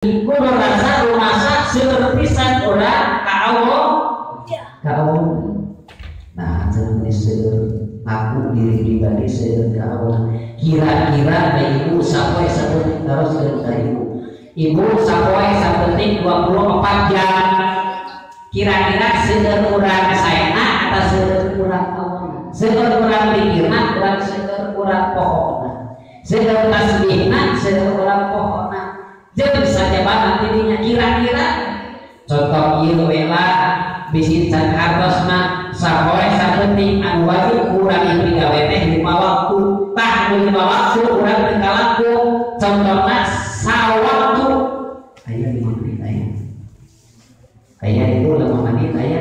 kudu rasa rumasa sepisan urang ka Allah ka Allah. Nah seperti aku diri pribadi seueur ka Allah. Kira-kira da ibu sapoe saeutik terus ka ibu. Ibu sapoe saeutik 24 jam. Kira-kira seueur urang saena atau seueur urang Allah. Seueur urang pikirna urang seueur urang pokokna. Seueur tasbihna seueur urang pokokna. Jeung saja banget dirinya kira-kira contoh ieu we lah bisi can hartos mah sapoe saeutik anu wajib urang ieu digawe teh 5 waktu tah 5 waktu urang teu kalaku contohna sawaktu aya 5 menit aya itu 5 menit aya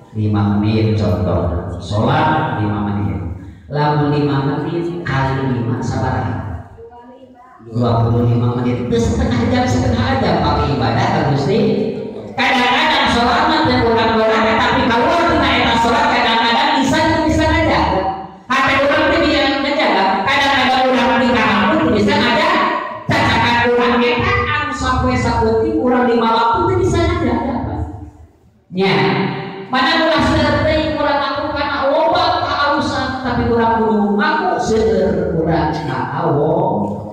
5 menit contoh salat 5 menit lamun 5 menit kali 5 sabaraha 25 menit itu setengah jam pakai ibadah kan Gusti. Kadang-kadang sholat mah teu urang-urang tapi kalau tina eta sholat kadang-kadang bisa aja. Hate urang teh bisa menjaga. Kadang-kadang urang di kamar teh bisa aja. Cacakan urang eta anu sapoe saeutik urang 5 waktu teh bisa aja. Nya, mana ulah seueur teuing urang ngaku kana loba kaausan tapi urang kudu ngaku seueur urang ka Allah.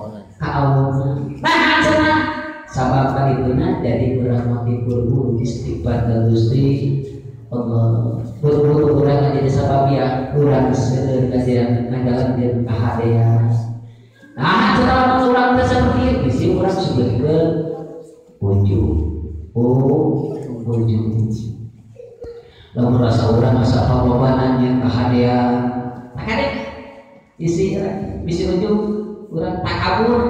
Nah, cenah sabab kalipuna jadi urang mati buru istighfar ka Gusti Allah. Buru urang jadi sabab ya urang seueur kajian ngajalakeun kahadean. Nah, cenah urang teh seperti ieu bisi urang sebutkeun ujung. Ujung. Lamun rasa urang asa panglobanan yang kahadean. Takade isi bisi ujung urang takabur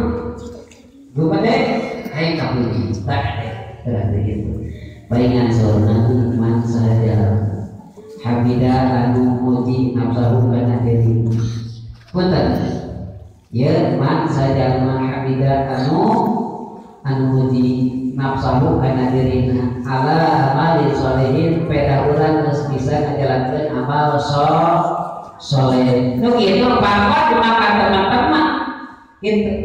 gupade hai kabur tak ada gitu palingan saurna man saja habida anu muji nafsahu kana diri punten ya man saja habida anu muji nafsahu kana dirina ala amali sholihin peda urang geus bisa ngajalankeun amal soleh nu kitu pangkat makan teman-teman gitu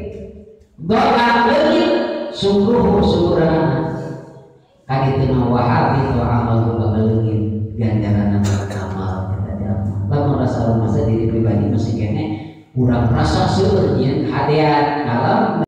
doa lagi syukurana kadituna wahab itu amal bagelin ganjaran amal kita jalan lamun rasa masa diri pribadi masih kene kurang rasa seueur nya hadean dalam